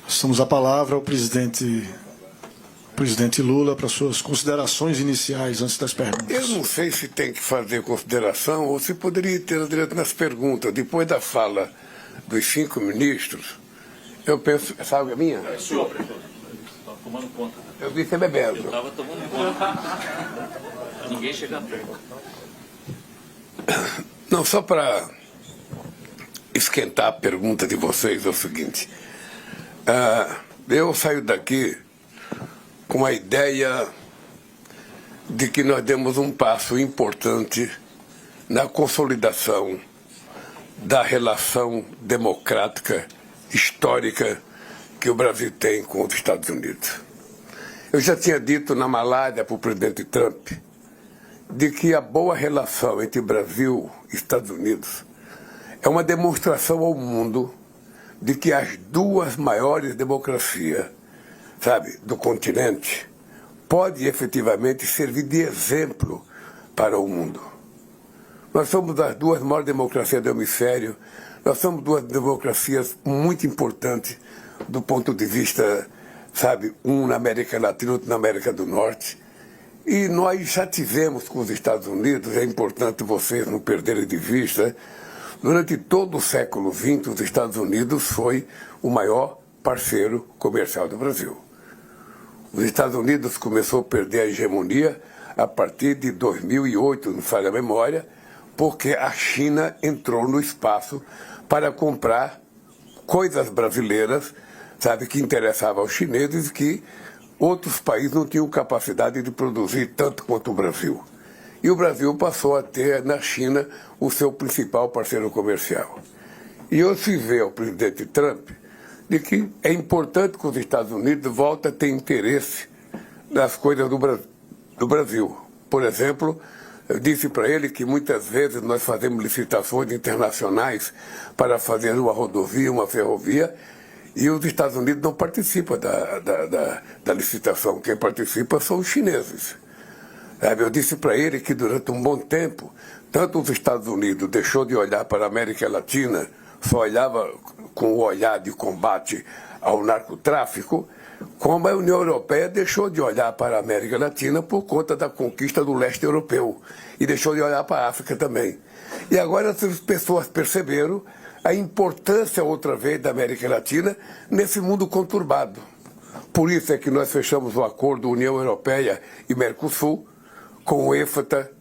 Passamos a palavra ao presidente Lula para suas considerações iniciais antes das perguntas. Eu não sei se tem que fazer consideração ou se poderia ter direito nas perguntas. Depois da fala dos 5 ministros, eu penso... Essa água é minha? É sua, prefeito. Estou tomando conta. Eu vi você bebendo. Eu estava tomando conta. Ninguém chega perto. Não, só para esquentar a pergunta de vocês, é o seguinte. Eu saio daqui com a ideia de que nós demos um passo importante na consolidação da relação democrática, histórica, que o Brasil tem com os Estados Unidos. Eu já tinha dito na Malásia para o presidente Trump de que a boa relação entre Brasil e Estados Unidos é uma demonstração ao mundo de que as duas maiores democracias, do continente, pode efetivamente servir de exemplo para o mundo. Nós somos as duas maiores democracias do hemisfério, nós somos duas democracias muito importantes do ponto de vista, um na América Latina, outro na América do Norte. E nós já tivemos com os Estados Unidos, é importante vocês não perderem de vista, durante todo o século XX, os Estados Unidos foi o maior parceiro comercial do Brasil. Os Estados Unidos começou a perder a hegemonia a partir de 2008, não falha a memória, porque a China entrou no espaço para comprar coisas brasileiras, que interessavam aos chineses e que outros países não tinham capacidade de produzir tanto quanto o Brasil. E o Brasil passou a ter na China o seu principal parceiro comercial. E eu se vê ao presidente Trump de que é importante que os Estados Unidos voltem a ter interesse nas coisas do Brasil. Por exemplo, eu disse para ele que muitas vezes nós fazemos licitações internacionais para fazer uma rodovia, uma ferrovia, e os Estados Unidos não participam da licitação. Quem participa são os chineses. Eu disse para ele que durante um bom tempo, tanto os Estados Unidos deixou de olhar para a América Latina, só olhava com o olhar de combate ao narcotráfico, como a União Europeia deixou de olhar para a América Latina por conta da conquista do leste europeu e deixou de olhar para a África também. E agora as pessoas perceberam a importância outra vez da América Latina nesse mundo conturbado. Por isso é que nós fechamos o acordo União Europeia e Mercosul, com o EFTA,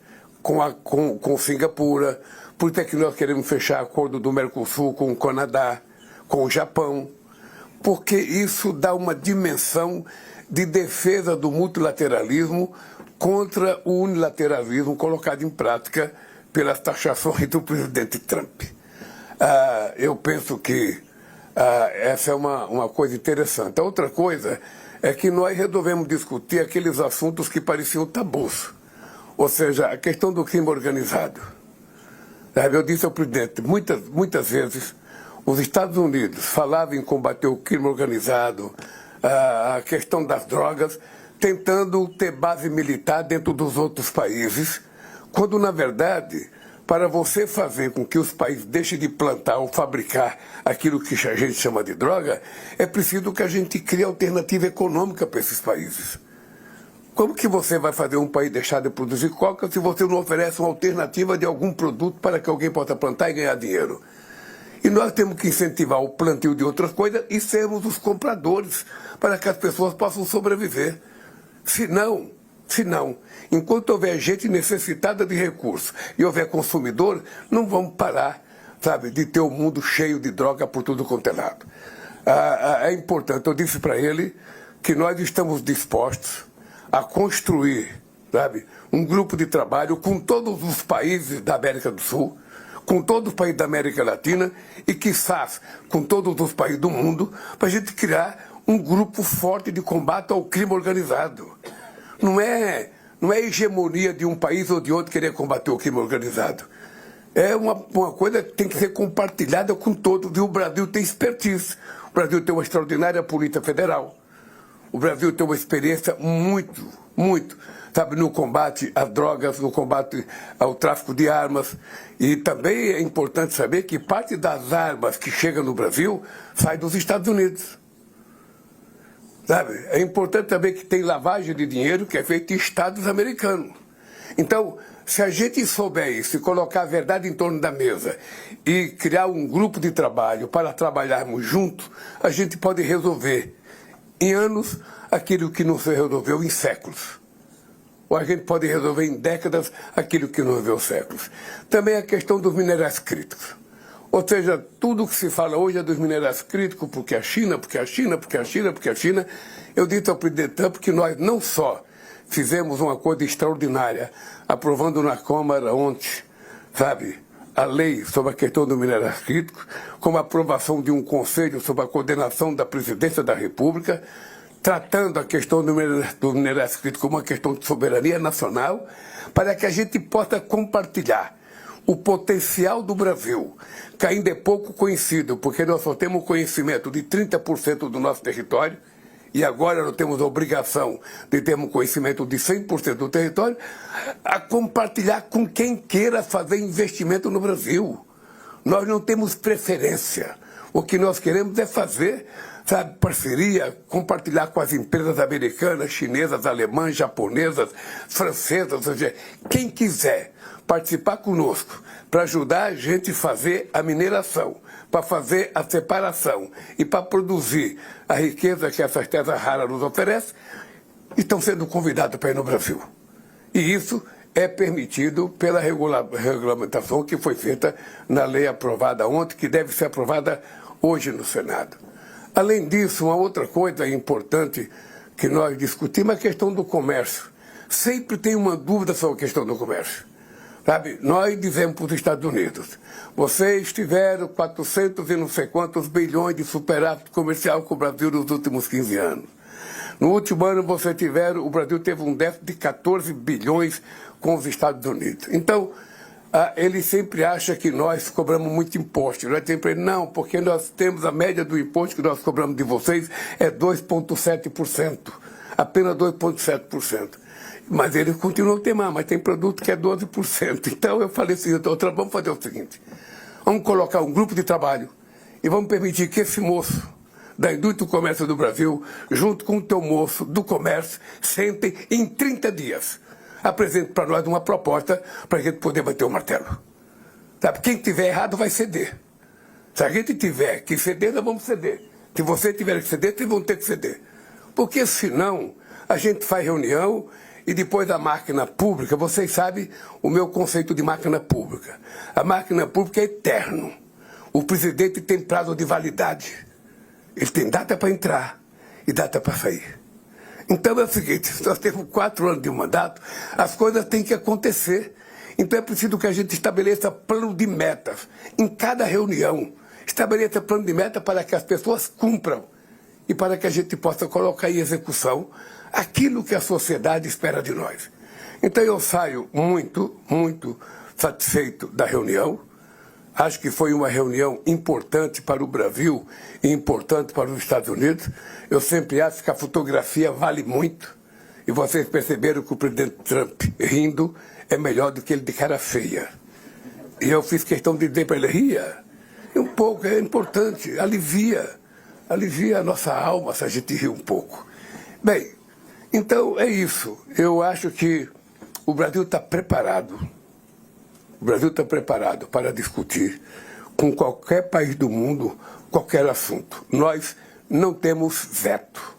com Singapura. Por isso é que nós queremos fechar acordo do Mercosul com o Canadá, com o Japão, porque isso dá uma dimensão de defesa do multilateralismo contra o unilateralismo colocado em prática pelas taxações do presidente Trump. Eu penso que essa é uma coisa interessante. A outra coisa é que nós resolvemos discutir aqueles assuntos que pareciam tabus. Ou seja, a questão do crime organizado. Eu disse ao presidente, muitas vezes, os Estados Unidos falavam em combater o crime organizado, a questão das drogas, tentando ter base militar dentro dos outros países, quando, na verdade, para você fazer com que os países deixem de plantar ou fabricar aquilo que a gente chama de droga, é preciso que a gente crie alternativa econômica para esses países. Como que você vai fazer um país deixar de produzir coca se você não oferece uma alternativa de algum produto para que alguém possa plantar e ganhar dinheiro? E nós temos que incentivar o plantio de outras coisas e sermos os compradores para que as pessoas possam sobreviver. Se não, enquanto houver gente necessitada de recursos e houver consumidor, não vamos parar, de ter o mundo cheio de droga por tudo quanto é lado. É importante, eu disse para ele que nós estamos dispostos a construir, um grupo de trabalho com todos os países da América do Sul, com todos os países da América Latina e, quizás, com todos os países do mundo, para a gente criar um grupo forte de combate ao crime organizado. Não é hegemonia de um país ou de outro querer combater o crime organizado. É uma coisa que tem que ser compartilhada com todos. E o Brasil tem expertise. O Brasil tem uma extraordinária Polícia Federal. O Brasil tem uma experiência muito sabe, no combate às drogas, no combate ao tráfico de armas. E também é importante saber que parte das armas que chegam no Brasil sai dos Estados Unidos. Sabe? É importante também que tem lavagem de dinheiro que é feita em estados americanos. Então, se a gente souber isso e colocar a verdade em torno da mesa e criar um grupo de trabalho para trabalharmos juntos, a gente pode resolver em anos aquilo que não se resolveu em séculos. Ou a gente pode resolver em décadas aquilo que não resolveu séculos. Também a questão dos minerais críticos. Ou seja, tudo que se fala hoje é dos minerais críticos, porque a China, porque a China, porque a China, porque a China. Eu disse ao presidente Trump que nós não só fizemos uma coisa extraordinária, aprovando na Câmara ontem, sabe, a lei sobre a questão dos minerais críticos, como a aprovação de um conselho sobre a coordenação da presidência da República, tratando a questão dos minerais críticos como uma questão de soberania nacional, para que a gente possa compartilhar o potencial do Brasil, que ainda é pouco conhecido, porque nós só temos conhecimento de 30% do nosso território, e agora nós temos a obrigação de termos conhecimento de 100% do território, a compartilhar com quem queira fazer investimento no Brasil. Nós não temos preferência. O que nós queremos é fazer, sabe, parceria, compartilhar com as empresas americanas, chinesas, alemãs, japonesas, francesas, ou seja, quem quiser participar conosco para ajudar a gente a fazer a mineração, para fazer a separação e para produzir a riqueza que essas terras raras nos oferecem, estão sendo convidados para ir no Brasil. E isso é permitido pela regulamentação que foi feita na lei aprovada ontem, que deve ser aprovada hoje no Senado. Além disso, uma outra coisa importante que nós discutimos é a questão do comércio. Sempre tem uma dúvida sobre a questão do comércio. Sabe, nós dizemos para os Estados Unidos, vocês tiveram 400 e não sei quantos bilhões de superávit comercial com o Brasil nos últimos 15 anos. No último ano, o Brasil teve um déficit de 14 bilhões com os Estados Unidos. Então, ele sempre acha que nós cobramos muito imposto. Nós sempre não, porque nós temos a média do imposto que nós cobramos de vocês é 2,7%. Apenas 2,7%. Mas eles continuam a ter mais, mas tem produto que é 12%. Então eu falei assim, vamos fazer o seguinte, vamos colocar um grupo de trabalho e vamos permitir que esse moço da indústria do comércio do Brasil, junto com o teu moço do comércio, sentem em 30 dias. Apresente para nós uma proposta para a gente poder bater o martelo. Sabe, quem tiver errado vai ceder. Se a gente tiver que ceder, nós vamos ceder. Se você tiver que ceder, vocês vão ter que ceder. Porque senão a gente faz reunião e depois da máquina pública, vocês sabem o meu conceito de máquina pública. A máquina pública é eterno. O presidente tem prazo de validade. Ele tem data para entrar e data para sair. Então é o seguinte, nós temos 4 anos de mandato, as coisas têm que acontecer. Então é preciso que a gente estabeleça plano de metas em cada reunião. Estabeleça plano de meta para que as pessoas cumpram e para que a gente possa colocar em execução aquilo que a sociedade espera de nós. Então eu saio muito, muito satisfeito da reunião. Acho que foi uma reunião importante para o Brasil e importante para os Estados Unidos. Eu sempre acho que a fotografia vale muito. E vocês perceberam que o presidente Trump rindo é melhor do que ele de cara feia. E eu fiz questão de dizer para ele, ria. E um pouco, é importante, alivia a nossa alma se a gente rir um pouco. Bem, então é isso. Eu acho que o Brasil está preparado. O Brasil está preparado para discutir com qualquer país do mundo qualquer assunto. Nós não temos veto,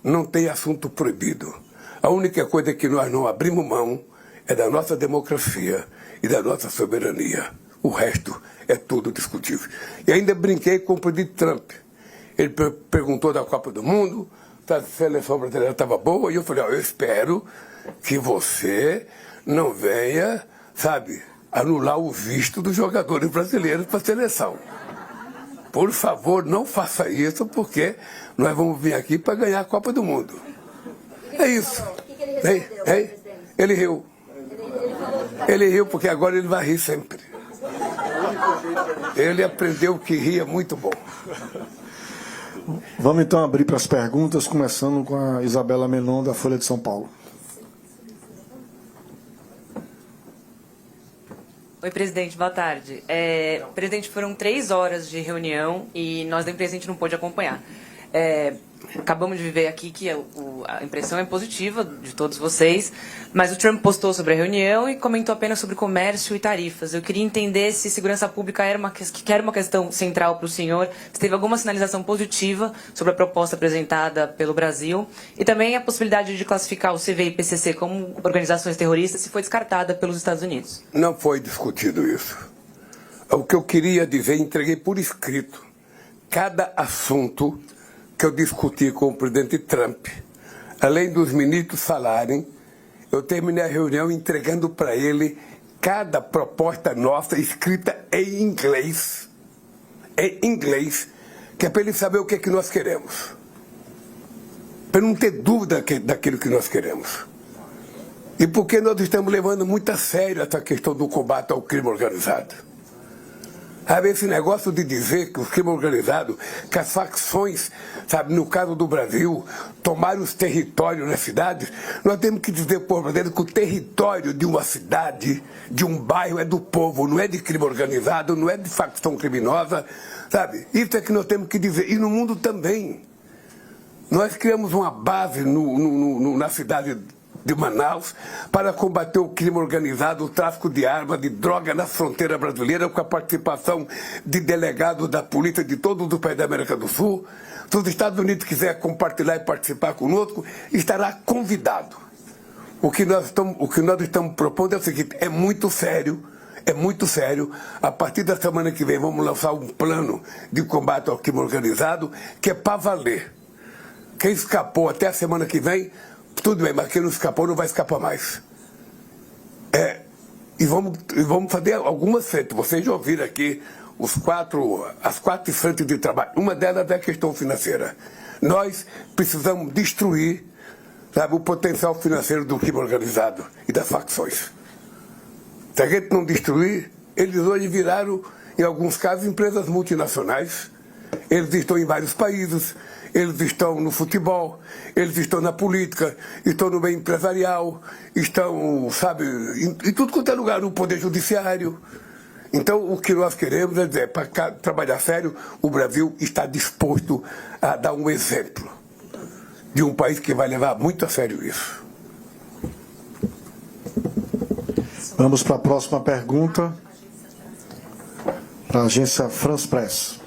não tem assunto proibido. A única coisa que nós não abrimos mão é da nossa democracia e da nossa soberania. O resto é tudo discutível. E ainda brinquei com o presidente Trump. Ele perguntou da Copa do Mundo, se a seleção brasileira estava boa, e eu falei, eu espero que você não venha, sabe, anular o visto dos jogadores brasileiros para a seleção. Por favor, não faça isso, porque nós vamos vir aqui para ganhar a Copa do Mundo. É isso. Ele riu. Ele riu porque agora ele vai rir sempre. Ele aprendeu que ria muito bom. Vamos então abrir para as perguntas, começando com a Isabela Menon, da Folha de São Paulo. Oi, presidente, boa tarde. Presidente, foram 3 horas de reunião e nós da imprensa a gente não pôde acompanhar. Acabamos de viver aqui que a impressão é positiva de todos vocês, mas o Trump postou sobre a reunião e comentou apenas sobre comércio e tarifas. Eu queria entender se segurança pública era uma questão central para o senhor, se teve alguma sinalização positiva sobre a proposta apresentada pelo Brasil e também a possibilidade de classificar o CVI e PCC como organizações terroristas se foi descartada pelos Estados Unidos. Não foi discutido isso. O que eu queria dizer, entreguei por escrito cada assunto que eu discuti com o presidente Trump. Além dos ministros falarem, eu terminei a reunião entregando para ele cada proposta nossa escrita em inglês, que é para ele saber o que é que nós queremos. Para não ter dúvida daquilo que nós queremos. E porque nós estamos levando muito a sério essa questão do combate ao crime organizado. Sabe, esse negócio de dizer que o crime organizado, que as facções, sabe, no caso do Brasil, tomaram os territórios nas cidades, nós temos que dizer para o brasileiro que o território de uma cidade, de um bairro, é do povo, não é de crime organizado, não é de facção criminosa, sabe? Isso é que nós temos que dizer. E no mundo também. Nós criamos uma base na cidade de Manaus para combater o crime organizado, o tráfico de armas, de droga na fronteira brasileira, com a participação de delegados da polícia de todos os países da América do Sul. Se os Estados Unidos quiser compartilhar e participar conosco, estará convidado. O que nós estamos propondo é o seguinte: é muito sério. A partir da semana que vem vamos lançar um plano de combate ao crime organizado que é para valer. Quem escapou até a semana que vem, tudo bem, mas quem não escapou não vai escapar mais. E vamos fazer algumas frentes. Vocês já ouviram aqui as 4 frentes de trabalho. Uma delas é a questão financeira. Nós precisamos destruir, sabe, o potencial financeiro do crime organizado e das facções. Se a gente não destruir, eles hoje viraram, em alguns casos, empresas multinacionais. Eles estão em vários países. Eles estão no futebol, eles estão na política, estão no meio empresarial, estão, sabe, em tudo quanto é lugar, no poder judiciário. Então, o que nós queremos é dizer, para trabalhar sério, o Brasil está disposto a dar um exemplo de um país que vai levar muito a sério isso. Vamos para a próxima pergunta, para a agência France Press.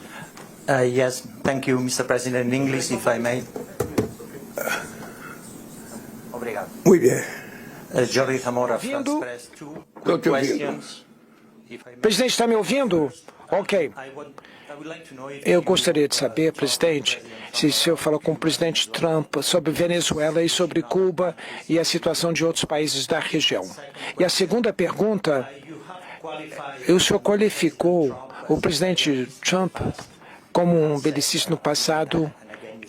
Yes, thank you, Mr. President. In English, if I may. Obrigado. Muito bem. Jorge Zamora, France Press. 2 questions. Presidente, está me ouvindo? Ok. Eu gostaria de saber, presidente, se o senhor falou com o presidente Trump sobre Venezuela e sobre Cuba e a situação de outros países da região. E a segunda pergunta, o senhor qualificou o presidente Trump como um belicista no passado.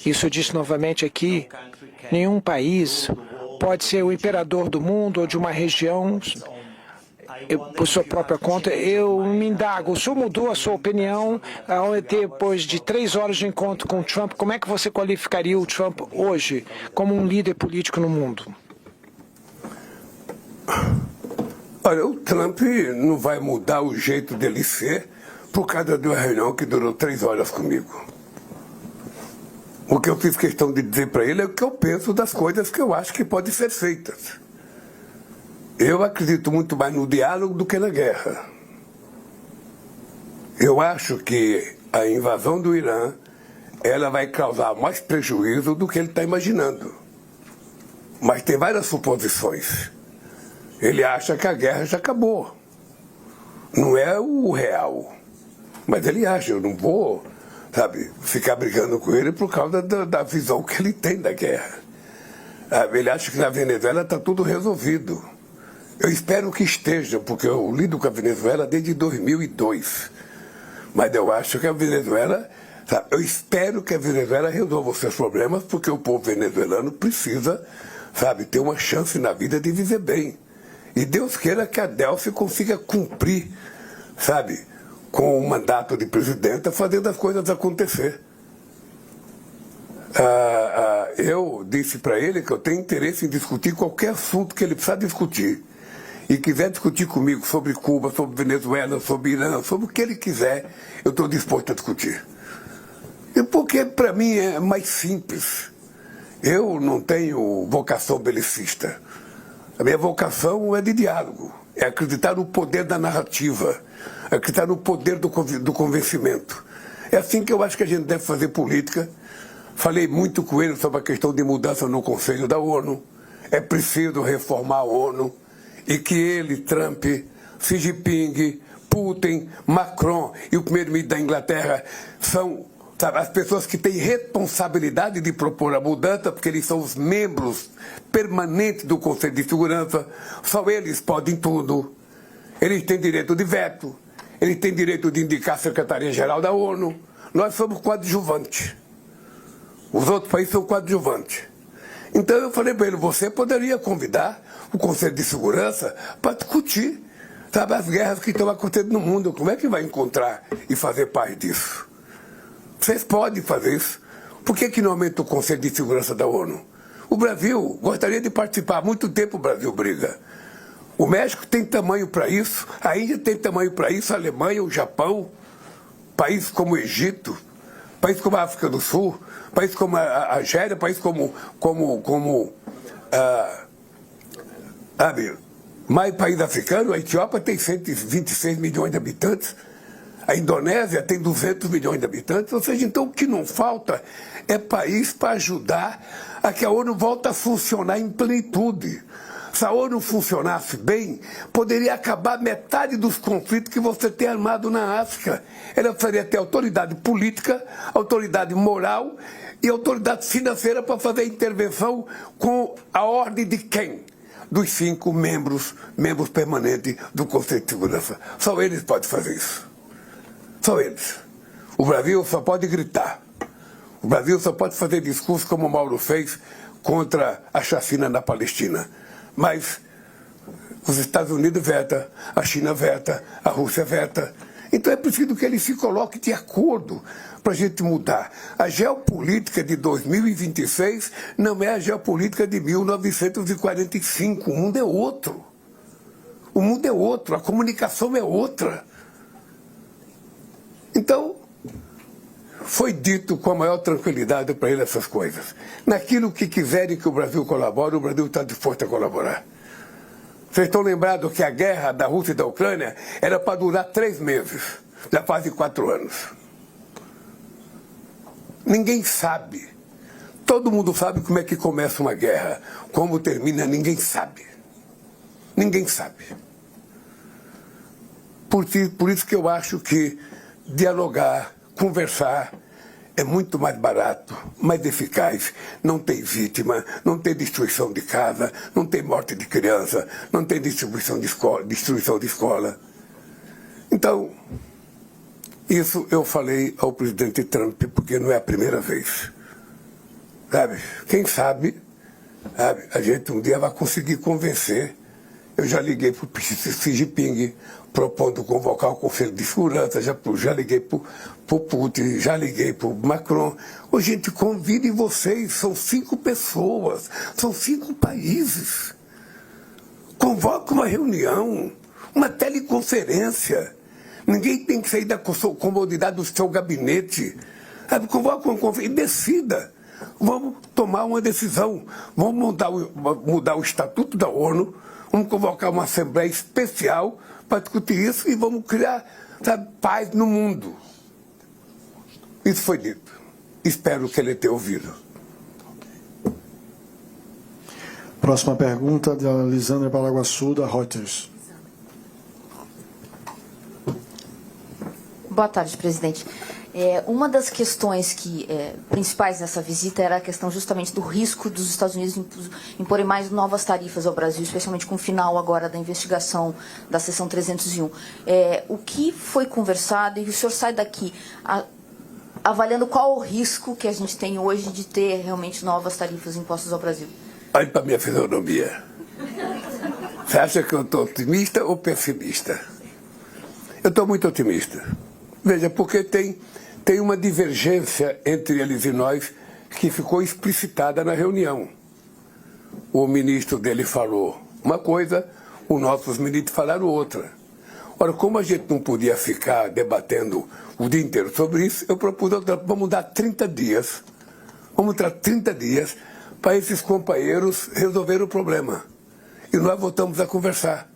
Isso eu disse novamente aqui: nenhum país pode ser o imperador do mundo ou de uma região por sua própria conta. Eu me indago, o senhor mudou a sua opinião depois de 3 horas de encontro com o Trump. Como é que você qualificaria o Trump hoje como um líder político no mundo? Olha, o Trump não vai mudar o jeito dele ser por causa de uma reunião que durou 3 horas comigo. O que eu fiz questão de dizer para ele é o que eu penso das coisas que eu acho que podem ser feitas. Eu acredito muito mais no diálogo do que na guerra. Eu acho que a invasão do Irã, ela vai causar mais prejuízo do que ele está imaginando. Mas tem várias suposições. Ele acha que a guerra já acabou. Não é o real. Mas ele acha, eu não vou, sabe, ficar brigando com ele por causa da visão que ele tem da guerra. Ele acha que na Venezuela está tudo resolvido. Eu espero que esteja, porque eu lido com a Venezuela desde 2002. Mas eu acho que a Venezuela, sabe, eu espero que a Venezuela resolva os seus problemas, porque o povo venezuelano precisa, sabe, ter uma chance na vida de viver bem. E Deus queira que a Delcy consiga cumprir, sabe, com o mandato de presidenta, fazendo as coisas acontecer. Eu disse para ele que eu tenho interesse em discutir qualquer assunto que ele precisar discutir. e quiser discutir comigo sobre Cuba, sobre Venezuela, sobre Irã, sobre o que ele quiser, eu estou disposto a discutir. E porque, para mim, é mais simples. Eu não tenho vocação belicista. A minha vocação é de diálogo, é acreditar no poder da narrativa, acreditar no poder do convencimento. É assim que eu acho que a gente deve fazer política. Falei muito com ele sobre a questão de mudança no Conselho da ONU. É preciso reformar a ONU e que ele, Trump, Xi Jinping, Putin, Macron e o primeiro-ministro da Inglaterra são, sabe, as pessoas que têm responsabilidade de propor a mudança, porque eles são os membros permanentes do Conselho de Segurança. Só eles podem tudo. Eles têm direito de veto. Eles têm direito de indicar a Secretaria-Geral da ONU. Nós somos coadjuvantes. Os outros países são coadjuvantes. Então eu falei para ele, você poderia convidar o Conselho de Segurança para discutir, sabe, as guerras que estão acontecendo no mundo. Como é que vai encontrar e fazer parte disso? Vocês podem fazer isso. Por que não aumenta o Conselho de Segurança da ONU? O Brasil gostaria de participar. Há muito tempo o Brasil briga. O México tem tamanho para isso, a Índia tem tamanho para isso, a Alemanha, o Japão, países como o Egito, países como a África do Sul, países como a Argélia, países como mais país africano, a Etiópia tem 126 milhões de habitantes, a Indonésia tem 200 milhões de habitantes, ou seja, então o que não falta é país para ajudar a que a ONU volte a funcionar em plenitude. Se a ONU funcionasse bem, poderia acabar metade dos conflitos que você tem armado na África. Ela precisaria ter autoridade política, autoridade moral e autoridade financeira para fazer a intervenção com a ordem de quem? Dos 5 membros permanentes do Conselho de Segurança. Só eles podem fazer isso. Só eles. O Brasil só pode gritar. O Brasil só pode fazer discurso como o Mauro fez contra a chacina na Palestina. Mas os Estados Unidos vetam, a China veta, a Rússia veta. Então é preciso que ele se coloque de acordo para a gente mudar. A geopolítica de 2026 não é a geopolítica de 1945. O mundo é outro. O mundo é outro, a comunicação é outra. Então, foi dito com a maior tranquilidade para ele essas coisas. Naquilo que quiserem que o Brasil colabore, o Brasil está disposto a colaborar. Vocês estão lembrados que a guerra da Rússia e da Ucrânia era para durar 3 meses, já fazem 4 anos. Ninguém sabe. Todo mundo sabe como é que começa uma guerra. Como termina, ninguém sabe. Ninguém sabe. Por isso que eu acho que dialogar, conversar é muito mais barato, mais eficaz. Não tem vítima, não tem destruição de casa, não tem morte de criança, não tem destruição de escola. Então, isso eu falei ao presidente Trump, porque não é a primeira vez. Sabe? Quem sabe, a gente um dia vai conseguir convencer. Eu já liguei para o Xi Jinping, propondo convocar o Conselho de Segurança, já liguei para o Putin, já liguei para o Macron. Ô, gente, convidem vocês, são 5 pessoas, são 5 países. Convoque uma reunião, uma teleconferência. Ninguém tem que sair da comodidade do seu gabinete. Convoque uma conferência e decida. Vamos tomar uma decisão, vamos mudar o Estatuto da ONU, vamos convocar uma Assembleia Especial para discutir isso e vamos criar, sabe, paz no mundo. Isso foi dito. Espero que ele tenha ouvido. Próxima pergunta da Lisandra Balaguaçu, da Reuters. Boa tarde, presidente. Uma das questões principais dessa visita era a questão justamente do risco dos Estados Unidos imporem mais novas tarifas ao Brasil, especialmente com o final agora da investigação da seção 301. O que foi conversado, e o senhor sai daqui avaliando qual o risco que a gente tem hoje de ter realmente novas tarifas impostas ao Brasil? Olhe para a minha fisionomia. Você acha que eu estou otimista ou pessimista? Eu estou muito otimista. Veja, porque tem uma divergência entre eles e nós que ficou explicitada na reunião. O ministro dele falou uma coisa, os nossos ministros falaram outra. Ora, como a gente não podia ficar debatendo o dia inteiro sobre isso, eu propus, vamos dar 30 dias. Vamos dar 30 dias para esses companheiros resolverem o problema. E nós voltamos a conversar.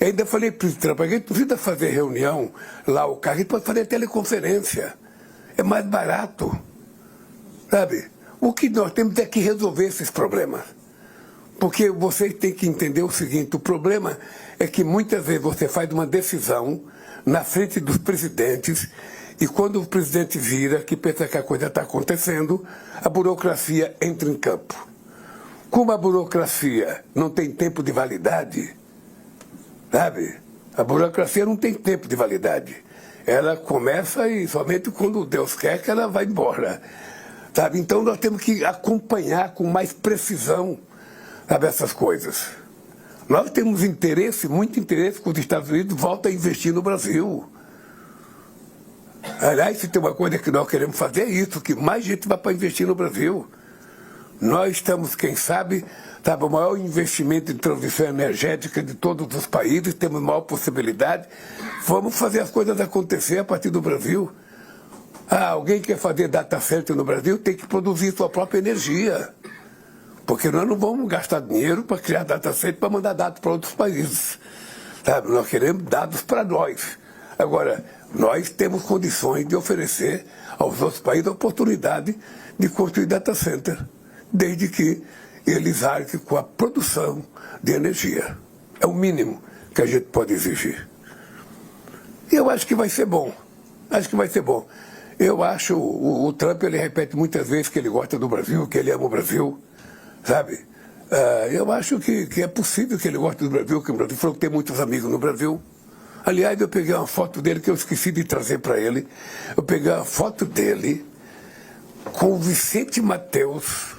E ainda falei para o Trump, a gente precisa fazer reunião lá, o carro, a gente pode fazer teleconferência. É mais barato. Sabe? O que nós temos é que resolver esses problemas. Porque vocês têm que entender o seguinte, o problema é que muitas vezes você faz uma decisão na frente dos presidentes e quando o presidente vira, que pensa que a coisa está acontecendo, a burocracia entra em campo. Como a burocracia não tem tempo de validade, sabe? A burocracia não tem tempo de validade. Ela começa e somente quando Deus quer que ela vai embora. Sabe? Então nós temos que acompanhar com mais precisão, sabe, essas coisas. Nós temos interesse, muito interesse, que os Estados Unidos voltem a investir no Brasil. Aliás, se tem uma coisa que nós queremos fazer é isso, que mais gente vai para investir no Brasil. Nós estamos, quem sabe, o maior investimento em transição energética de todos os países, temos maior possibilidade. Vamos fazer as coisas acontecer a partir do Brasil. Alguém quer fazer data center no Brasil, tem que produzir sua própria energia. Porque nós não vamos gastar dinheiro para criar data center para mandar dados para outros países. Sabe? Nós queremos dados para nós. Agora, nós temos condições de oferecer aos outros países a oportunidade de construir data center, desde que eles arquem com a produção de energia. É o mínimo que a gente pode exigir. E eu acho que vai ser bom. Acho que vai ser bom. Eu acho, o Trump, ele repete muitas vezes que ele gosta do Brasil, que ele ama o Brasil, sabe? Eu acho que é possível que ele goste do Brasil, que o Brasil falou que tem muitos amigos no Brasil. Aliás, eu peguei uma foto dele que eu esqueci de trazer para ele. Eu peguei uma foto dele com o Vicente Mateus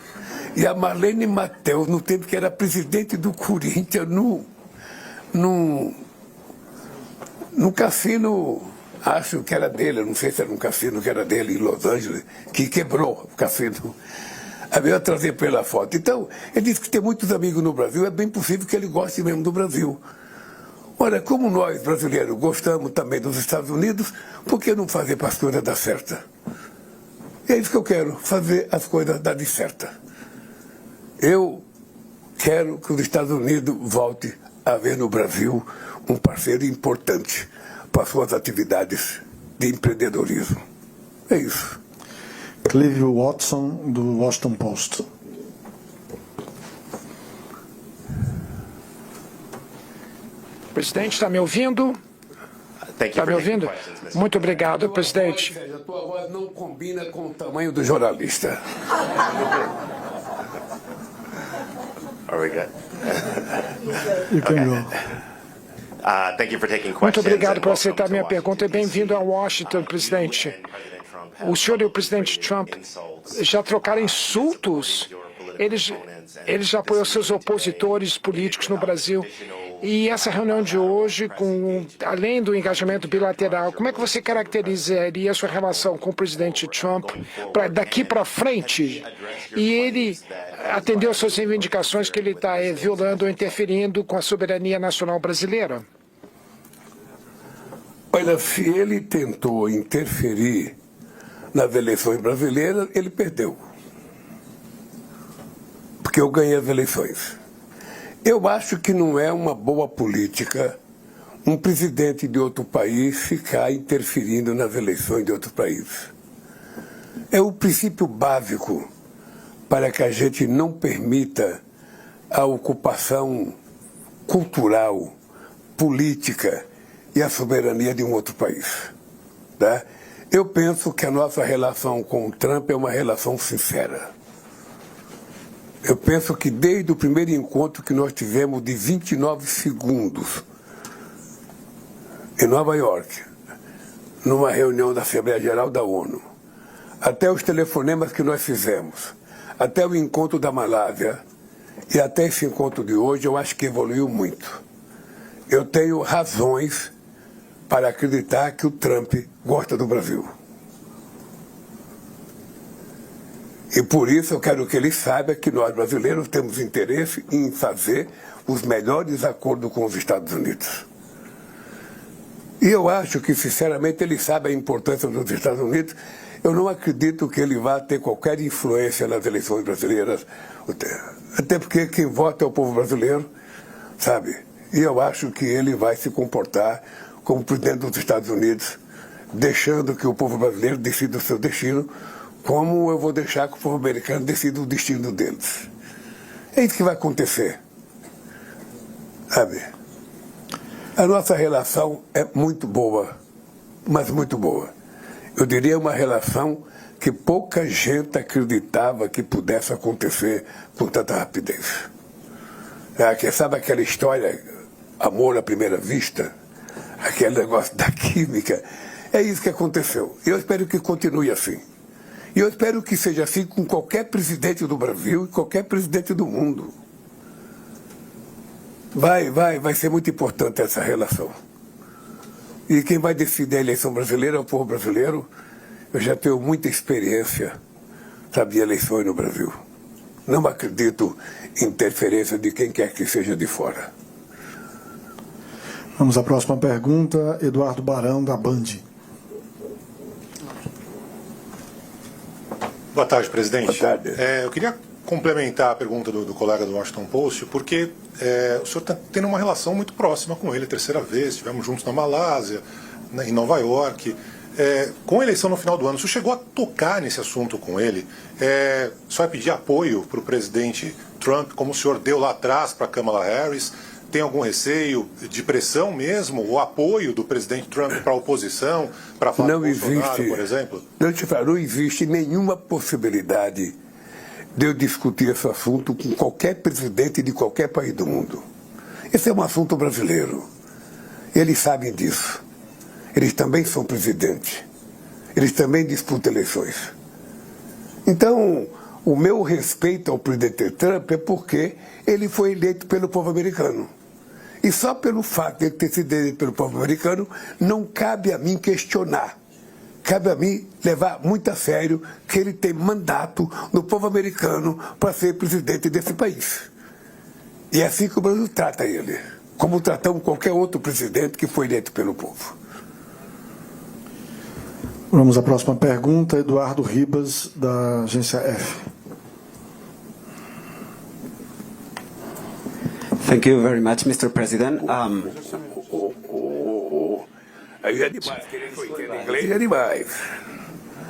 e a Marlene Mateus, no tempo que era presidente do Corinthians, num cassino, acho que era dele, não sei se era um cassino que era dele em Los Angeles, que quebrou o cassino. Aí eu trazer para ele a foto. Então, ele disse que tem muitos amigos no Brasil, é bem possível que ele goste mesmo do Brasil. Olha, como nós, brasileiros, gostamos também dos Estados Unidos, por que não fazer para as coisas dar certa? E é isso que eu quero, fazer as coisas darem certa. Eu quero que os Estados Unidos volte a ver no Brasil um parceiro importante para suas atividades de empreendedorismo. É isso. Clive Watson, do Washington Post. Presidente, está me ouvindo? Está me ouvindo? Muito obrigado, presidente. A tua voz não combina com o tamanho do jornalista. Are we good? You can go. Thank you for taking questions. Muito obrigado por aceitar minha pergunta e bem-vindo a Washington, presidente. O senhor e o presidente Trump já trocaram insultos. Eles já apoiam seus opositores políticos no Brasil. E essa reunião de hoje, além do engajamento bilateral, como é que você caracterizaria a sua relação com o presidente Trump daqui para frente? E ele atendeu às suas reivindicações que ele está violando ou interferindo com a soberania nacional brasileira? Olha, se ele tentou interferir nas eleições brasileiras, ele perdeu. Porque eu ganhei as eleições. Eu acho que não é uma boa política um presidente de outro país ficar interferindo nas eleições de outro país. É o princípio básico para que a gente não permita a ocupação cultural, política e a soberania de um outro país. Tá? Eu penso que a nossa relação com o Trump é uma relação sincera. Eu penso que desde o primeiro encontro que nós tivemos de 29 segundos em Nova York, numa reunião da Assembleia Geral da ONU, até os telefonemas que nós fizemos, até o encontro da Malásia e até esse encontro de hoje, eu acho que evoluiu muito. Eu tenho razões para acreditar que o Trump gosta do Brasil. E por isso eu quero que ele saiba que nós brasileiros temos interesse em fazer os melhores acordos com os Estados Unidos. E eu acho que, sinceramente, ele sabe a importância dos Estados Unidos. Eu não acredito que ele vá ter qualquer influência nas eleições brasileiras, até porque quem vota é o povo brasileiro, sabe? E eu acho que ele vai se comportar como presidente dos Estados Unidos, deixando que o povo brasileiro decida o seu destino, como eu vou deixar que o povo americano decida o destino deles. É isso que vai acontecer, sabe? A nossa relação é muito boa, mas muito boa. Eu diria uma relação que pouca gente acreditava que pudesse acontecer com tanta rapidez. Sabe aquela história, amor à primeira vista? Aquele negócio da química? É isso que aconteceu. Eu espero que continue assim. E eu espero que seja assim com qualquer presidente do Brasil e qualquer presidente do mundo. Vai ser muito importante essa relação. E quem vai decidir a eleição brasileira é o povo brasileiro. Eu já tenho muita experiência, sabe, de eleições no Brasil. Não acredito em interferência de quem quer que seja de fora. Vamos à próxima pergunta, Eduardo Barão, da Band. Boa tarde, presidente. Boa tarde. Eu queria complementar a pergunta do colega do Washington Post, porque o senhor está tendo uma relação muito próxima com ele, a terceira vez, estivemos juntos na Malásia, em Nova York. Com a eleição no final do ano, o senhor chegou a tocar nesse assunto com ele? Só vai pedir apoio para o presidente Trump, como o senhor deu lá atrás para a Kamala Harris? Tem algum receio de pressão mesmo, o apoio do presidente Trump para a oposição, para falar com o Bolsonaro, por exemplo? Não existe nenhuma possibilidade de eu discutir esse assunto com qualquer presidente de qualquer país do mundo. Esse é um assunto brasileiro. Eles sabem disso. Eles também são presidentes. Eles também disputam eleições. Então, o meu respeito ao presidente Trump é porque ele foi eleito pelo povo americano. E só pelo fato de ele ter sido eleito pelo povo americano, não cabe a mim questionar. Cabe a mim levar muito a sério que ele tem mandato no povo americano para ser presidente desse país. E é assim que o Brasil trata ele, como tratamos qualquer outro presidente que foi eleito pelo povo. Vamos à próxima pergunta, Eduardo Ribas, da Agência F. Thank you very much, Mr. President. Aí é demais, querer que eu entenda inglês é demais.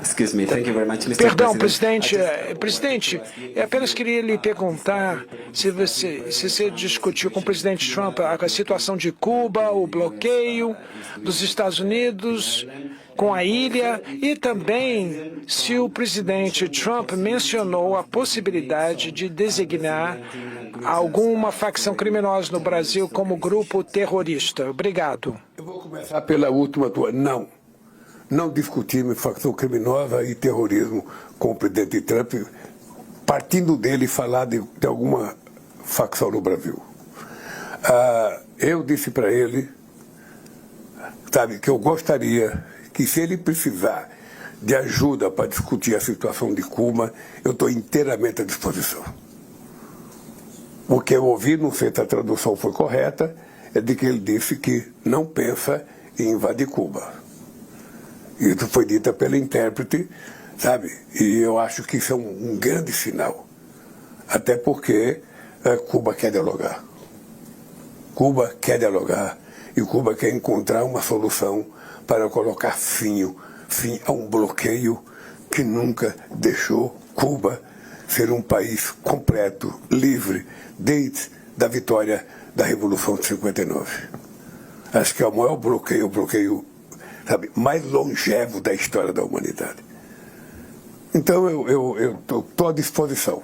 Excuse me, thank you very much, Mr. Perdão, President. presidente, apenas queria lhe perguntar se você discutiu com o presidente Trump a situação de Cuba, o bloqueio dos Estados Unidos com a ilha e também se o presidente Trump mencionou a possibilidade de designar alguma facção criminosa no Brasil como grupo terrorista. Obrigado. Eu vou começar pela última tua. Não discutimos facção criminosa e terrorismo com o presidente Trump, partindo dele falar de alguma facção no Brasil. Eu disse para ele, sabe, que eu gostaria que, se ele precisar de ajuda para discutir a situação de Cuba, eu estou inteiramente à disposição. O que eu ouvi, não sei se a tradução foi correta, é de que ele disse que não pensa em invadir Cuba. Isso foi dito pela intérprete, sabe? E eu acho que isso é um grande sinal. Até porque Cuba quer dialogar. Cuba quer dialogar e Cuba quer encontrar uma solução para colocar fim a um bloqueio que nunca deixou Cuba ser um país completo, livre, desde a vitória da Revolução de 59. Acho que é o maior bloqueio, sabe, mais longevo da história da humanidade. Então eu estou à disposição,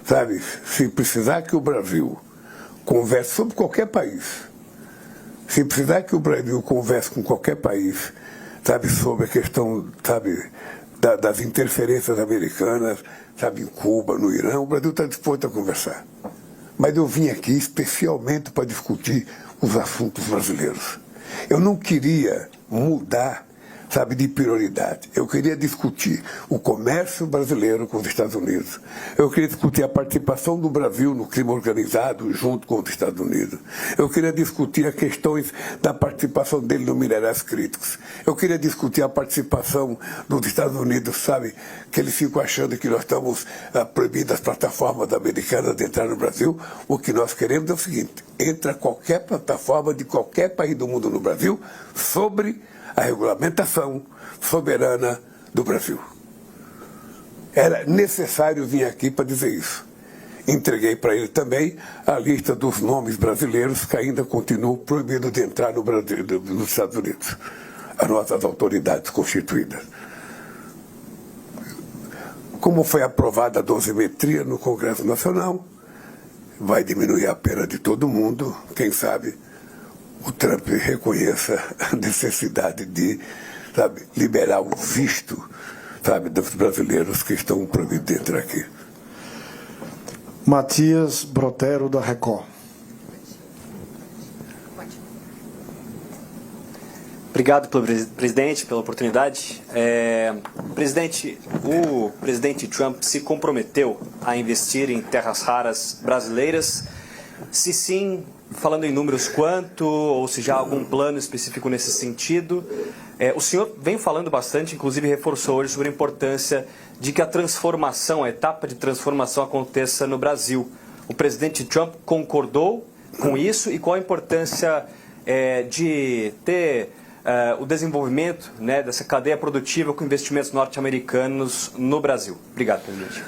sabe, se precisar que o Brasil converse sobre qualquer país, se precisar que o Brasil converse com qualquer país, sabe, sobre a questão, sabe, das interferências americanas, sabe, em Cuba, no Irã, o Brasil está disposto a conversar. Mas eu vim aqui especialmente para discutir os assuntos brasileiros. Eu não queria mudar, sabe, de prioridade. Eu queria discutir o comércio brasileiro com os Estados Unidos. Eu queria discutir a participação do Brasil no crime organizado junto com os Estados Unidos. Eu queria discutir as questões da participação dele no minerais críticos. Eu queria discutir a participação dos Estados Unidos, sabe, que eles ficam achando que nós estamos proibindo as plataformas americanas de entrar no Brasil. O que nós queremos é o seguinte: entra qualquer plataforma de qualquer país do mundo no Brasil sobre a regulamentação soberana do Brasil. Era necessário vir aqui para dizer isso. Entreguei para ele também a lista dos nomes brasileiros que ainda continuam proibidos de entrar no Brasil, nos Estados Unidos, as nossas autoridades constituídas. Como foi aprovada a dosimetria no Congresso Nacional, vai diminuir a pena de todo mundo, quem sabe o Trump reconheça a necessidade de, sabe, liberar o visto, sabe, dos brasileiros que estão proibidos de entrar aqui. Matias Brotero, da Record. Obrigado, presidente, pela oportunidade. Presidente, o presidente Trump se comprometeu a investir em terras raras brasileiras. Se sim, falando em números, quanto, ou se já há algum plano específico nesse sentido. O senhor vem falando bastante, inclusive reforçou hoje, sobre a importância de que a transformação, a etapa de transformação aconteça no Brasil. O presidente Trump concordou com isso, e qual a importância de ter o desenvolvimento, né, dessa cadeia produtiva com investimentos norte-americanos no Brasil? Obrigado, presidente.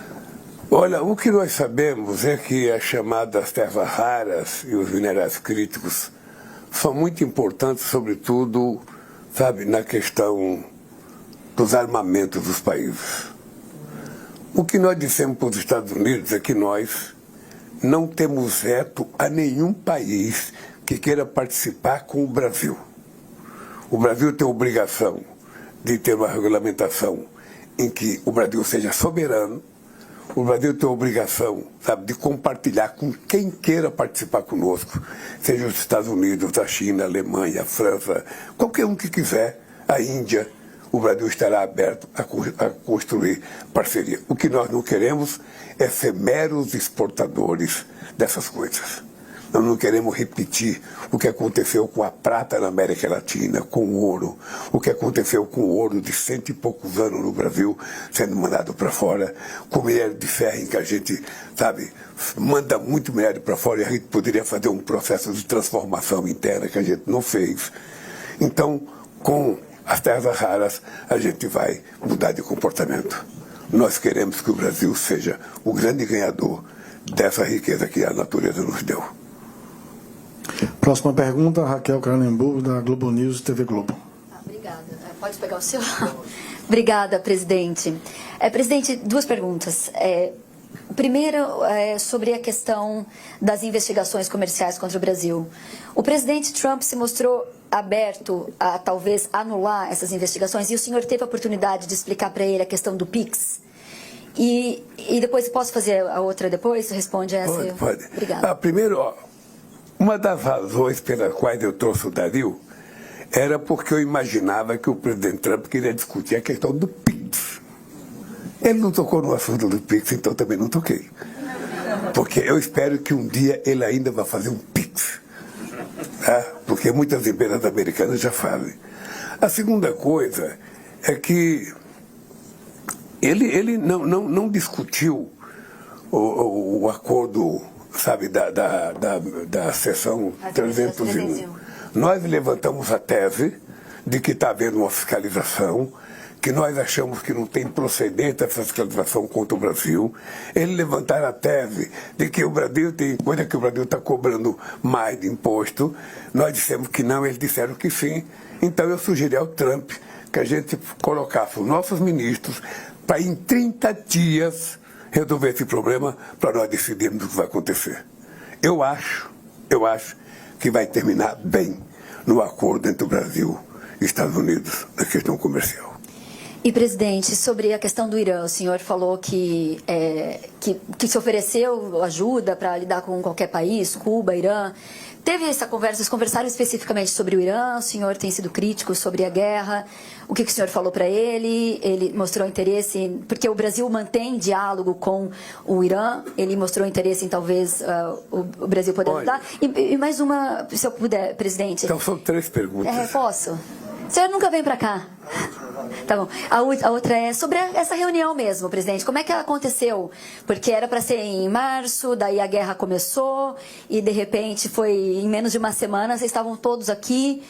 Olha, o que nós sabemos é que as chamadas terras raras e os minerais críticos são muito importantes, sobretudo, sabe, na questão dos armamentos dos países. O que nós dissemos para os Estados Unidos é que nós não temos veto a nenhum país que queira participar com o Brasil. O Brasil tem a obrigação de ter uma regulamentação em que o Brasil seja soberano. O Brasil tem a obrigação, sabe, de compartilhar com quem queira participar conosco, seja os Estados Unidos, a China, a Alemanha, a França, qualquer um que quiser, a Índia. O Brasil estará aberto a construir parceria. O que nós não queremos é ser meros exportadores dessas coisas. Nós não queremos repetir o que aconteceu com a prata na América Latina, com o ouro, o que aconteceu com o ouro de 100 e poucos anos no Brasil, sendo mandado para fora, com o minério de ferro, em que a gente, sabe, manda muito minério para fora, e a gente poderia fazer um processo de transformação interna que a gente não fez. Então, com as terras raras, a gente vai mudar de comportamento. Nós queremos que o Brasil seja o grande ganhador dessa riqueza que a natureza nos deu. Próxima pergunta, Raquel Cranenburg, da Globo News e TV Globo. Obrigada. Pode pegar o seu? Obrigada, presidente. Presidente, duas perguntas. Primeiro, sobre a questão das investigações comerciais contra o Brasil. O presidente Trump se mostrou aberto a talvez anular essas investigações, e o senhor teve a oportunidade de explicar para ele a questão do PIX. E depois, posso fazer a outra depois? Responde essa. Pode. Obrigada. Primeiro, uma das razões pelas quais eu trouxe o Dario era porque eu imaginava que o presidente Trump queria discutir a questão do PIX. Ele não tocou no assunto do PIX, então também não toquei. Porque eu espero que um dia ele ainda vai fazer um PIX. Porque muitas empresas americanas já fazem. A segunda coisa é que ele não discutiu o acordo, sabe, da seção 301. Nós levantamos a tese de que está havendo uma fiscalização, que nós achamos que não tem procedência essa fiscalização contra o Brasil. Eles levantaram a tese de que o Brasil tem coisa que o Brasil está cobrando mais de imposto. Nós dissemos que não, eles disseram que sim. Então eu sugeri ao Trump que a gente colocasse os nossos ministros para em 30 dias resolver esse problema, para nós decidirmos o que vai acontecer. Eu acho que vai terminar bem no acordo entre o Brasil e Estados Unidos na questão comercial. E, presidente, sobre a questão do Irã, o senhor falou que se ofereceu ajuda para lidar com qualquer país, Cuba, Irã. teve essa conversa, vocês conversaram especificamente sobre o Irã, o senhor tem sido crítico sobre a guerra, o que o senhor falou para ele? Ele mostrou interesse, porque o Brasil mantém diálogo com o Irã, ele mostrou interesse em talvez o Brasil poder ajudar. E mais uma, se eu puder, presidente. Então são 3 perguntas. Posso? O senhor nunca vem para cá. Tá bom. A outra é sobre essa reunião mesmo, presidente. Como é que ela aconteceu? Porque era para ser em março, daí a guerra começou e de repente foi em menos de uma semana, vocês estavam todos aqui.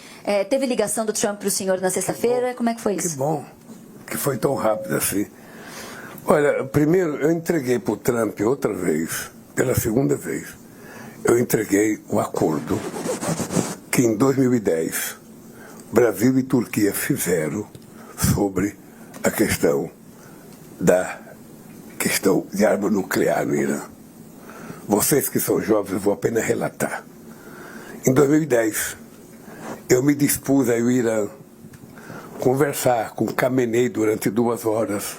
Teve ligação do Trump para o senhor na sexta-feira? Como é que foi isso? Que bom que foi tão rápido assim. Olha, primeiro eu entreguei para o Trump outra vez, pela segunda vez, eu entreguei o acordo que em 2010 Brasil e Turquia fizeram sobre a questão de arma nuclear no Irã. Vocês que são jovens, eu vou apenas relatar. Em 2010, eu me dispus a ir ao Irã conversar com Khamenei durante 2 horas,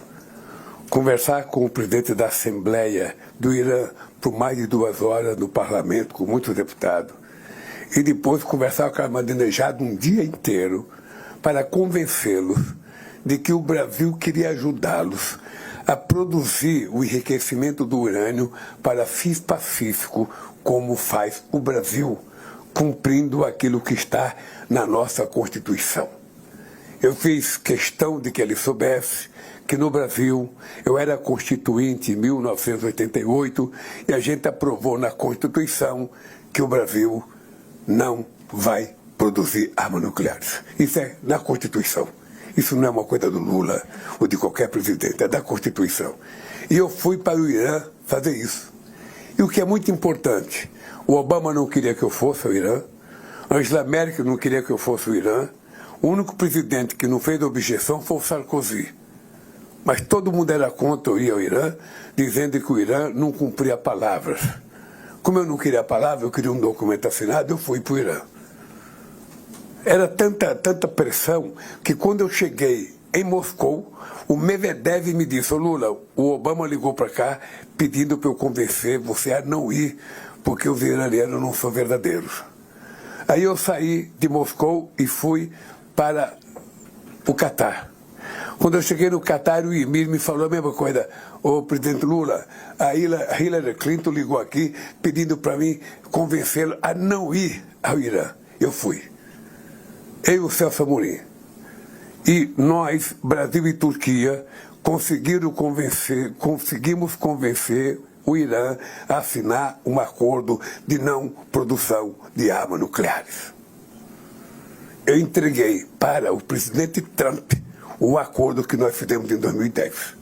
conversar com o presidente da Assembleia do Irã por mais de 2 horas no parlamento, com muitos deputados, e depois conversar com a Ahmadinejad um dia inteiro para convencê-los de que o Brasil queria ajudá-los a produzir o enriquecimento do urânio para fins pacíficos, como faz o Brasil, cumprindo aquilo que está na nossa Constituição. Eu fiz questão de que ele soubesse que no Brasil eu era constituinte em 1988 e a gente aprovou na Constituição que o Brasil não vai produzir armas nucleares. Isso é na Constituição. Isso não é uma coisa do Lula ou de qualquer presidente, é da Constituição. E eu fui para o Irã fazer isso. E o que é muito importante, o Obama não queria que eu fosse ao Irã, Angela Merkel não queria que eu fosse ao Irã, o único presidente que não fez objeção foi o Sarkozy. Mas todo mundo era contra eu ir ao Irã, dizendo que o Irã não cumpria palavras. Como eu não queria a palavra, eu queria um documento assinado, eu fui para o Irã. Era tanta pressão que quando eu cheguei em Moscou, o Medvedev me disse: "Ô Lula, o Obama ligou para cá pedindo para eu convencer você a não ir, porque os iranianos não são verdadeiros." Aí eu saí de Moscou e fui para o Catar. Quando eu cheguei no Catar, o Emir me falou a mesma coisa: "Ô presidente Lula, a Hillary Clinton ligou aqui pedindo para mim convencê-lo a não ir ao Irã." Eu fui. Eu e o Celso Amorim. E nós, Brasil e Turquia, conseguimos convencer o Irã a assinar um acordo de não produção de armas nucleares. Eu entreguei para o presidente Trump o acordo que nós fizemos em 2010.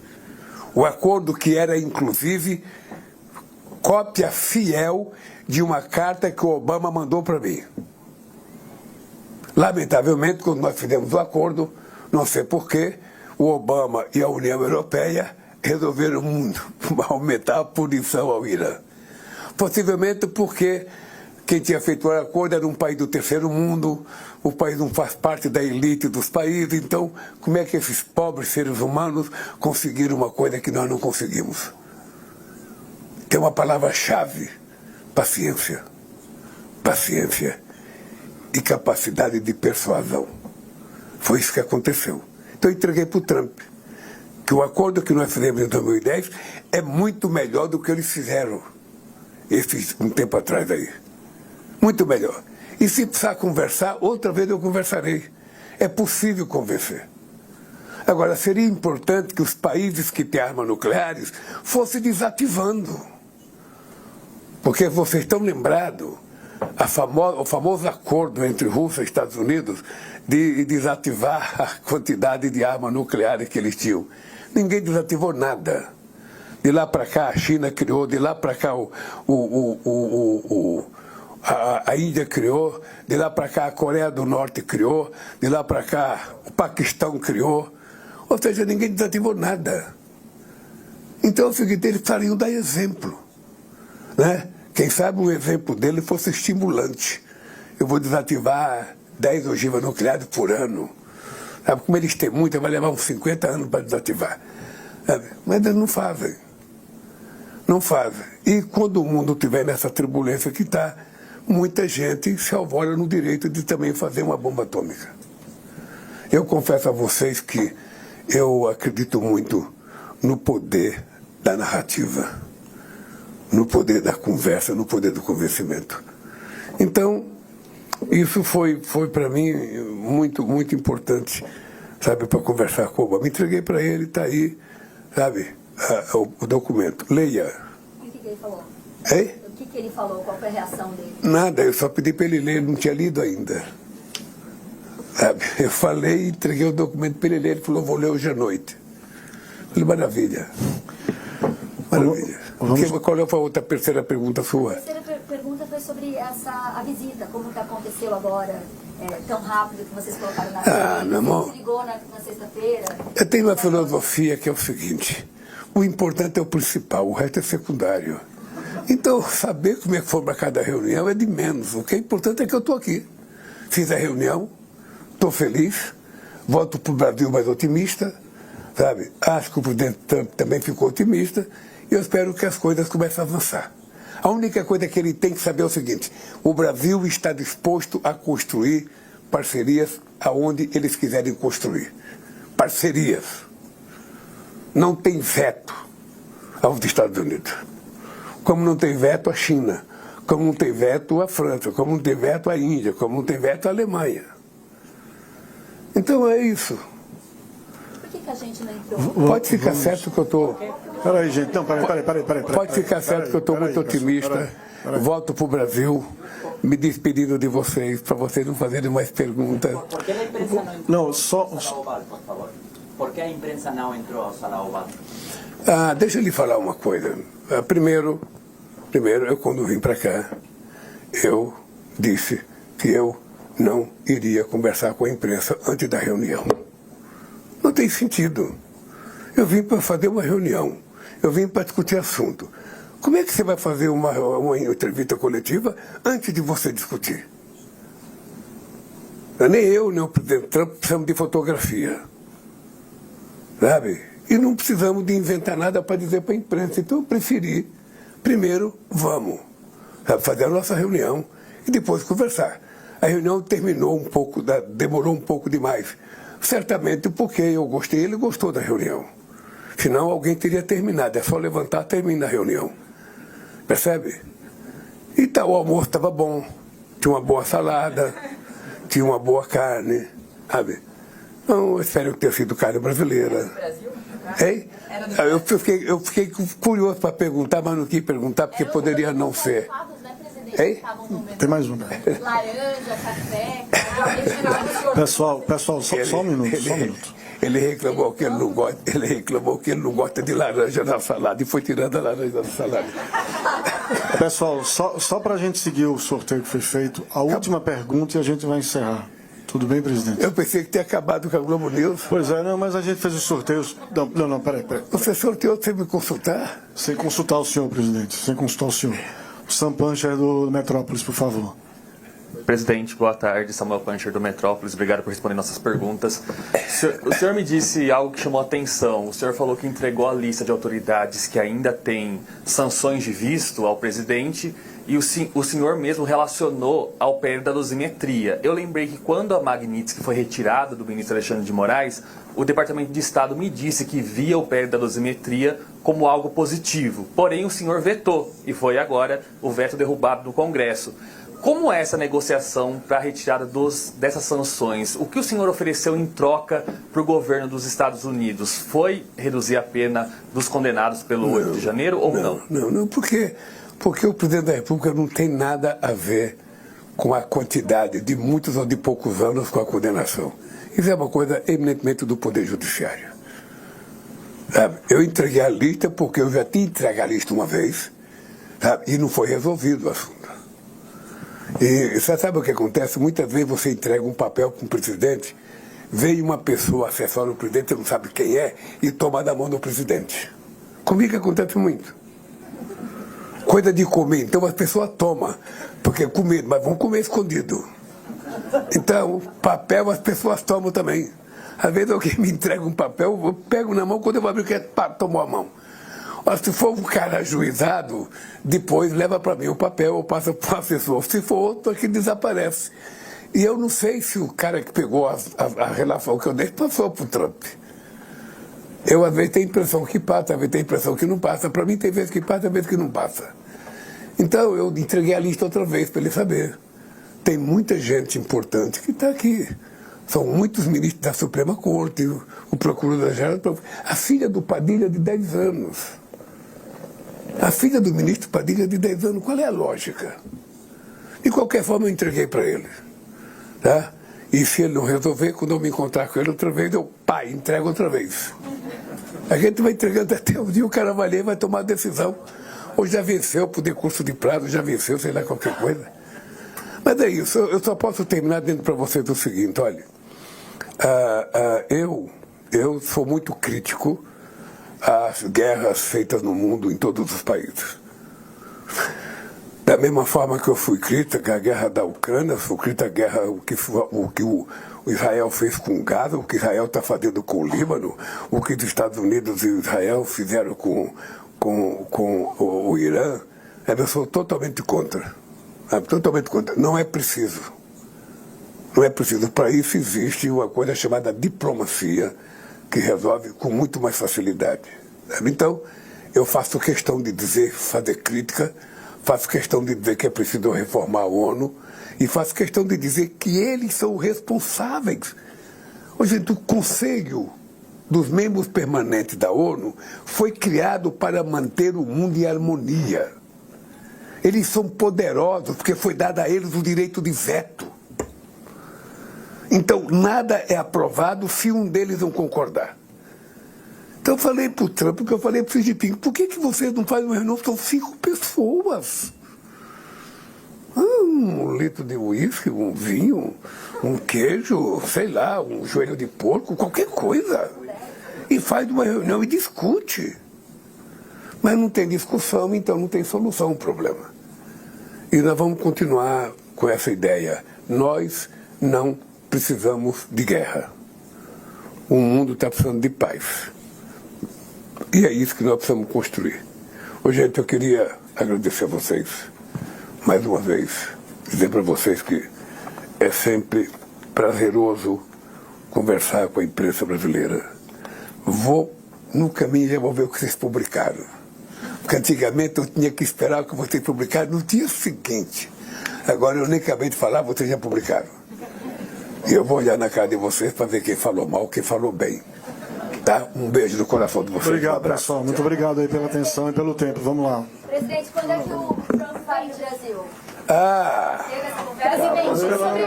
O acordo que era, inclusive, cópia fiel de uma carta que o Obama mandou para mim. Lamentavelmente, quando nós fizemos o acordo, não sei porquê, o Obama e a União Europeia resolveram aumentar a punição ao Irã. Possivelmente porque quem tinha feito o acordo era um país do terceiro mundo, o país não faz parte da elite dos países, então como é que esses pobres seres humanos conseguiram uma coisa que nós não conseguimos? Tem uma palavra-chave: paciência. Paciência e capacidade de persuasão. Foi isso que aconteceu. Então eu entreguei para o Trump que o acordo que nós fizemos em 2010 é muito melhor do que eles fizeram um tempo atrás aí. Muito melhor. E se precisar conversar, outra vez eu conversarei. É possível convencer. Agora, seria importante que os países que têm armas nucleares fossem desativando. Porque vocês estão lembrados o famoso acordo entre Rússia e Estados Unidos de desativar a quantidade de armas nucleares que eles tinham. Ninguém desativou nada. De lá para cá a China criou, de lá para cá a Índia criou, de lá para cá a Coreia do Norte criou, de lá para cá o Paquistão criou. Ou seja, ninguém desativou nada. Então é o seguinte, eles precisariam dar exemplo, né? Quem sabe um exemplo dele fosse estimulante. Eu vou desativar 10 ogivas nucleares por ano. Sabe, como eles têm muita, vai levar uns 50 anos para desativar. Sabe? Mas eles não fazem. Não fazem. E quando o mundo estiver nessa turbulência que está, muita gente se alvora no direito de também fazer uma bomba atômica. Eu confesso a vocês que eu acredito muito no poder da narrativa, no poder da conversa, no poder do convencimento. Então, isso foi para mim muito, muito importante, sabe, para conversar com o Obama. Me entreguei para ele, está aí, sabe, o documento. Leia. E o que ele falou? Hein? O que ele falou? Qual foi a reação dele? Nada, eu só pedi para ele ler, ele não tinha lido ainda. Sabe? Eu falei, entreguei o documento para ele ler, ele falou, vou ler hoje à noite. Eu falei, maravilha. Maravilha. Qual é a outra terceira pergunta sua? A terceira pergunta foi sobre a visita, como que aconteceu agora, tão rápido que vocês colocaram na rede. Meu irmão, Você ligou na sexta-feira. eu tenho uma filosofia que é o seguinte, o importante é o principal, o resto é secundário. Então, saber como é que foi para cada reunião é de menos. O que é importante é que eu estou aqui. Fiz a reunião, estou feliz, volto para o Brasil mais otimista, sabe? Acho que o presidente Trump também ficou otimista e eu espero que as coisas comecem a avançar. A única coisa que ele tem que saber é o seguinte, o Brasil está disposto a construir parcerias aonde eles quiserem construir. Parcerias. Não tem veto aos Estados Unidos. Como não tem veto a China, como não tem veto a França, como não tem veto a Índia, como não tem veto a Alemanha. Então é isso. Por que a gente não entrou? Pode ficar certo que eu estou... Peraí, gente, não, peraí. Pode ficar certo que eu estou muito otimista. Volto para o Brasil, me despedindo de vocês, para vocês não fazerem mais perguntas. Por que a imprensa não entrou Não, à sala oval, por favor? Por que a imprensa não entrou à sala oval? Deixa eu lhe falar uma coisa. Primeiro, eu quando vim para cá, eu disse que eu não iria conversar com a imprensa antes da reunião. Não tem sentido. Eu vim para fazer uma reunião, eu vim para discutir assunto. Como é que você vai fazer uma entrevista coletiva antes de você discutir? Nem eu, nem o presidente Trump precisamos de fotografia. Sabe? E não precisamos de inventar nada para dizer para a imprensa. Então eu preferi, primeiro, vamos fazer a nossa reunião e depois conversar. A reunião terminou um pouco, demorou um pouco demais. Certamente porque eu gostei e ele gostou da reunião. Senão alguém teria terminado. É só levantar e terminar a reunião. Percebe? E tal, o almoço estava bom. Tinha uma boa salada, tinha uma boa carne, sabe? Então, eu espero ter sido carne brasileira. Hein? Eu fiquei curioso para perguntar, mas não quis perguntar porque poderia não ser. Hein? Tem mais uma. Laranja, café. Pessoal, só um minuto. Ele reclamou que ele não gosta de laranja na salada e foi tirando a laranja da salada. Pessoal, só para a gente seguir o sorteio que foi feito, a última pergunta e a gente vai encerrar. Tudo bem, presidente? Eu pensei que tinha acabado com a Globo News. Pois é, não, mas a gente fez os sorteios... Não, peraí. Você sorteou sem me consultar? Sem consultar o senhor, presidente, sem consultar o senhor. O Sam Puncher do Metrópolis, por favor. Presidente, boa tarde. Samuel Puncher do Metrópolis. Obrigado por responder nossas perguntas. O senhor me disse algo que chamou a atenção. O senhor falou que entregou a lista de autoridades que ainda têm sanções de visto ao presidente e o senhor mesmo relacionou ao pérdio da dosimetria. Eu lembrei que quando a Magnitsky foi retirada do ministro Alexandre de Moraes, o Departamento de Estado me disse que via o pérdio da dosimetria como algo positivo. Porém, o senhor vetou e foi agora o veto derrubado no Congresso. Como é essa negociação para a retirada dessas sanções? O que o senhor ofereceu em troca para o governo dos Estados Unidos? Foi reduzir a pena dos condenados pelo 8 de janeiro ou não? Não, porque o presidente da República não tem nada a ver com a quantidade de muitos ou de poucos anos com a condenação. Isso é uma coisa eminentemente do Poder Judiciário. Sabe? Eu entreguei a lista porque eu já tinha entregue a lista uma vez, sabe? E não foi resolvido o assunto. E você sabe o que acontece? Muitas vezes você entrega um papel para um presidente, vem uma pessoa acessar o presidente, você não sabe quem é, e toma da mão do presidente. Comigo acontece muito. Coisa de comer, então as pessoas tomam, porque com medo, mas vão comer escondido. Então, papel as pessoas tomam também. Às vezes alguém me entrega um papel, eu pego na mão, quando eu vou abrir, tomou a mão. Mas se for um cara ajuizado, depois leva para mim o papel, eu passo para o assessor. Se for outro, que desaparece. E eu não sei se o cara que pegou a relação que eu dei passou para o Trump. Eu, às vezes, tenho a impressão que passa, às vezes, tenho a impressão que não passa. Para mim, tem vezes que passa, às vezes que não passa. Então, eu entreguei a lista outra vez para ele saber. Tem muita gente importante que está aqui. São muitos ministros da Suprema Corte, o procurador-geral, a filha do Padilha de 10 anos. A filha do ministro Padilha de 10 anos, qual é a lógica? De qualquer forma, eu entreguei para ele. Tá? E se ele não resolver, quando eu me encontrar com ele outra vez, eu, entrego outra vez. A gente vai entregando até o dia, o cara vai ler e vai tomar a decisão. Ou já venceu por decurso de prazo, já venceu, sei lá, qualquer coisa. Mas é isso, eu só posso terminar dizendo para vocês o seguinte, olha, eu sou muito crítico às guerras feitas no mundo, em todos os países. Da mesma forma que eu fui crítico à guerra da Ucrânia, fui crítico à guerra, o que o Israel fez com Gaza, o que Israel está fazendo com o Líbano, o que os Estados Unidos e Israel fizeram com o Irã, eu sou totalmente contra. Totalmente contra. Não é preciso. Não é preciso. Para isso existe uma coisa chamada diplomacia, que resolve com muito mais facilidade. Então, eu faço questão de dizer, fazer crítica, faço questão de dizer que é preciso reformar a ONU e faço questão de dizer que eles são responsáveis. Hoje, o Conselho dos Membros Permanentes da ONU foi criado para manter o mundo em harmonia. Eles são poderosos porque foi dado a eles o direito de veto. Então, nada é aprovado se um deles não concordar. Então, eu falei para o Trump, que eu falei para o Xi Jinping, por que vocês não fazem uma reunião? São 5 pessoas. Um litro de uísque, um vinho, um queijo, sei lá, um joelho de porco, qualquer coisa. E faz uma reunião e discute. Mas não tem discussão, então não tem solução ao problema. E nós vamos continuar com essa ideia. Nós não precisamos de guerra. O mundo está precisando de paz. E é isso que nós precisamos construir. Ô, gente, eu queria agradecer a vocês, mais uma vez, dizer para vocês que é sempre prazeroso conversar com a imprensa brasileira. Vou no caminho e já vou ver o que vocês publicaram. Porque antigamente eu tinha que esperar o que vocês publicaram no dia seguinte. Agora eu nem acabei de falar, vocês já publicaram. E eu vou olhar na cara de vocês para ver quem falou mal, quem falou bem. Tá? Um beijo do coração de vocês. Obrigado, pessoal. Muito obrigado aí pela atenção e pelo tempo. Vamos lá. Presidente, quando é que o Trump vai no Brasil? Presidente, sobre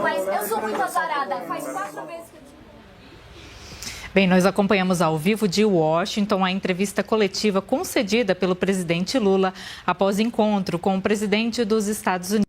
mas eu sou muito azarada. Faz 4 meses que Bem, nós acompanhamos ao vivo de Washington a entrevista coletiva concedida pelo presidente Lula após encontro com o presidente dos Estados Unidos.